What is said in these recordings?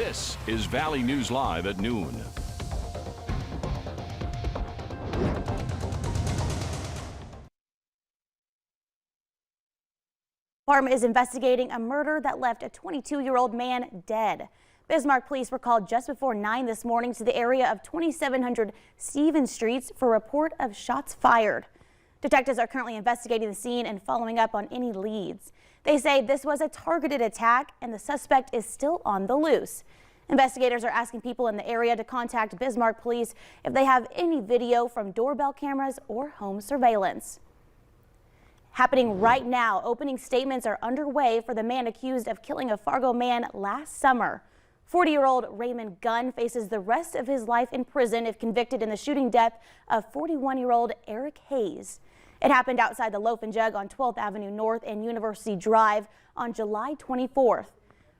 This is Valley News Live at noon. Farm is investigating a murder that left a 22-year-old man dead. Bismarck police were called just before 9 this morning to the area of 2700 Stevens Streets for a report of shots fired. Detectives are currently investigating the scene and following up on any leads. They say this was a targeted attack and the suspect is still on the loose. Investigators are asking people in the area to contact Bismarck police if they have any video from doorbell cameras or home surveillance. Happening right now, opening statements are underway for the man accused of killing a Fargo man last summer. 40-year-old Raymond Gunn faces the rest of his life in prison if convicted in the shooting death of 41-year-old Eric Hayes. It happened outside the Loaf and Jug on 12th Avenue North and University Drive on July 24th.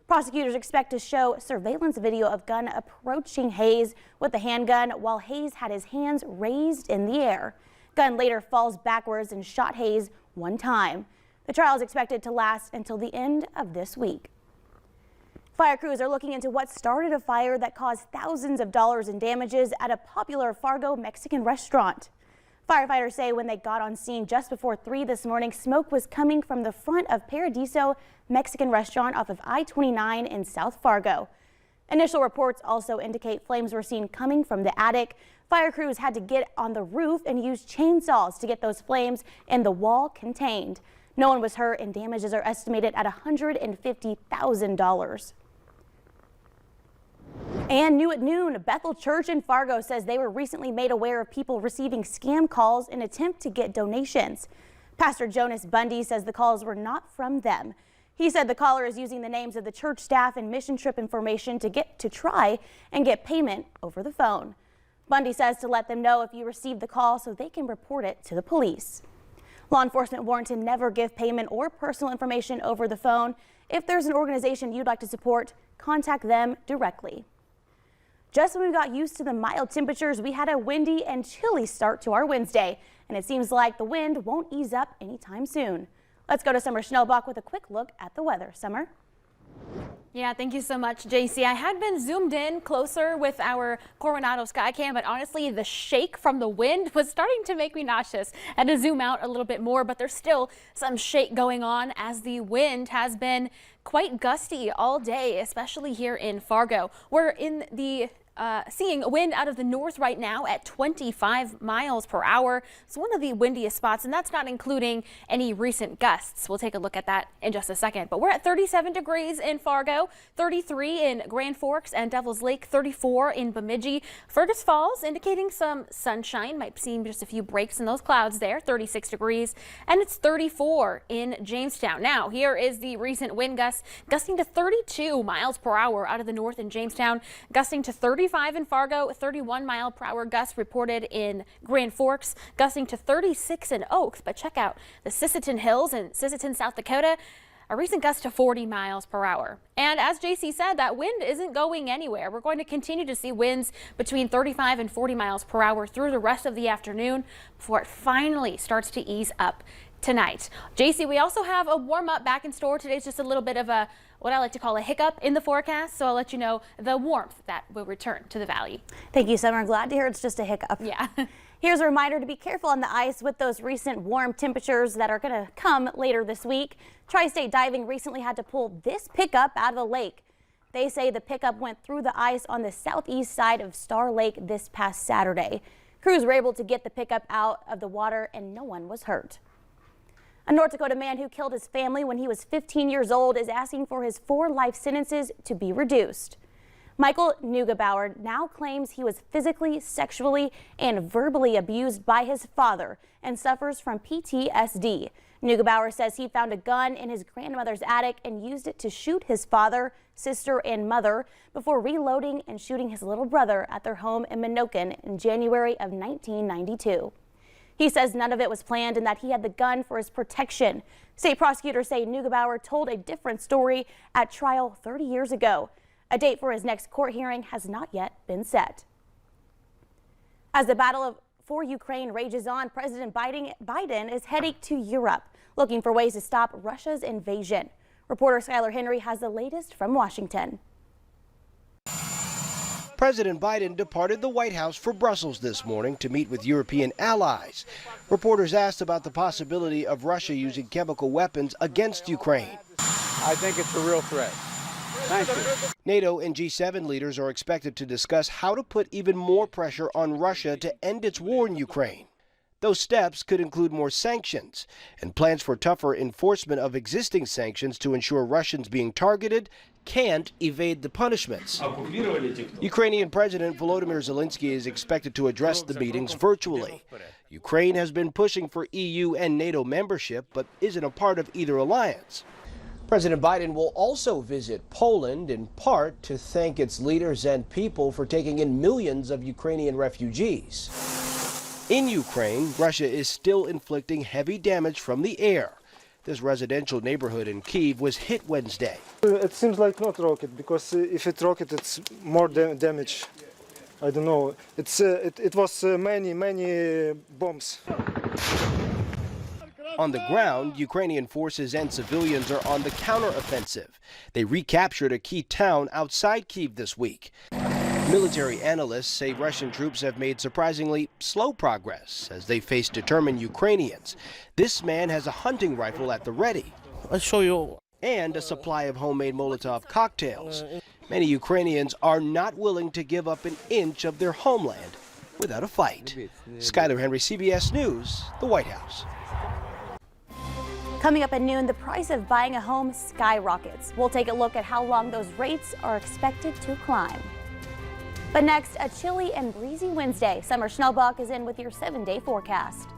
Prosecutors expect to show surveillance video of Gunn approaching Hayes with a handgun while Hayes had his hands raised in the air. Gunn later falls backwards and shot Hayes one time. The trial is expected to last until the end of this week. Fire crews are looking into what started a fire that caused thousands of dollars in damages at a popular Fargo Mexican restaurant. Firefighters say when they got on scene just before 3 this morning, smoke was coming from the front of Paradiso Mexican restaurant off of I-29 in South Fargo. Initial reports also indicate flames were seen coming from the attic. Fire crews had to get on the roof and use chainsaws to get those flames and the wall contained. No one was hurt and damages are estimated at $150,000. And new at noon, Bethel Church in Fargo says they were recently made aware of people receiving scam calls in an attempt to get donations. Pastor Jonas Bundy says the calls were not from them. He said the caller is using the names of the church staff and mission trip information to try and get payment over the phone. Bundy says to let them know if you received the call so they can report it to the police. Law enforcement warned to never give payment or personal information over the phone. If there's an organization you'd like to support, contact them directly. Just when we got used to the mild temperatures, we had a windy and chilly start to our Wednesday, and it seems like the wind won't ease up anytime soon. Let's go to Summer Schnellbach with a quick look at the weather. Summer? Yeah, thank you so much, JC. I had been zoomed in closer with our Coronado Skycam, but honestly, the shake from the wind was starting to make me nauseous. I had to zoom out a little bit more, but there's still some shake going on as the wind has been quite gusty all day, especially here in Fargo. We're in the seeing wind out of the north right now at 25 miles per hour. It's one of the windiest spots, and that's not including any recent gusts. We'll take a look at that in just a second. But we're at 37 degrees in Fargo, 33 in Grand Forks and Devil's Lake, 34 in Bemidji. Fergus Falls indicating some sunshine. Might seem just a few breaks in those clouds there, 36 degrees. And it's 34 in Jamestown. Now, here is the recent wind gusts, gusting to 32 miles per hour out of the north in Jamestown, gusting to 35 in Fargo, 31 mile per hour gusts reported in Grand Forks, gusting to 36 in Oaks. But check out the Sisseton Hills in Sisseton, South Dakota, a recent gust to 40 miles per hour. And as JC said, that wind isn't going anywhere. We're going to continue to see winds between 35 and 40 miles per hour through the rest of the afternoon before it finally starts to ease up tonight. JC, we also have a warm up back in store. Today's just a little bit of a what I like to call a hiccup in the forecast, so I'll let you know the warmth that will return to the valley. Thank you, Summer. Glad to hear it's just a hiccup. Yeah. Here's a reminder to be careful on the ice with those recent warm temperatures that are going to come later this week. Tri-State Diving recently had to pull this pickup out of the lake. They say the pickup went through the ice on the southeast side of Star Lake this past Saturday. Crews were able to get the pickup out of the water and no one was hurt. A North Dakota man who killed his family when he was 15 years old is asking for his 4 life sentences to be reduced. Michael Nugebauer now claims he was physically, sexually, and verbally abused by his father and suffers from PTSD. Nugebauer says he found a gun in his grandmother's attic and used it to shoot his father, sister, and mother before reloading and shooting his little brother at their home in Minokan in January of 1992. He says none of it was planned and that he had the gun for his protection. State prosecutors say Nugebauer told a different story at trial 30 years ago. A date for his next court hearing has not yet been set. As the battle for Ukraine rages on, President Biden is heading to Europe, looking for ways to stop Russia's invasion. Reporter Skylar Henry has the latest from Washington. President Biden departed the White House for Brussels this morning to meet with European allies. Reporters asked about the possibility of Russia using chemical weapons against Ukraine. I think it's a real threat. Thank you. NATO and G7 leaders are expected to discuss how to put even more pressure on Russia to end its war in Ukraine. Those steps could include more sanctions and plans for tougher enforcement of existing sanctions to ensure Russians being targeted can't evade the punishments. Ukrainian President Volodymyr Zelensky is expected to address the meetings virtually. Ukraine has been pushing for EU and NATO membership, but isn't a part of either alliance. President Biden will also visit Poland, in part to thank its leaders and people for taking in millions of Ukrainian refugees. In Ukraine, Russia is still inflicting heavy damage from the air. This residential neighborhood in Kyiv was hit Wednesday. It seems like not rocket, because if it's rocket, it's more damage. I don't know. It was many bombs. On the ground, Ukrainian forces and civilians are on the counteroffensive. They recaptured a key town outside Kyiv this week. Military analysts say Russian troops have made surprisingly slow progress as they face determined Ukrainians. This man has a hunting rifle at the ready. I'll show you. And a supply of homemade Molotov cocktails. Many Ukrainians are not willing to give up an inch of their homeland without a fight. Skyler Henry, CBS News, the White House. Coming up at noon, the price of buying a home skyrockets. We'll take a look at how long those rates are expected to climb. But next, a chilly and breezy Wednesday. Summer Schnellbach is in with your 7-day forecast.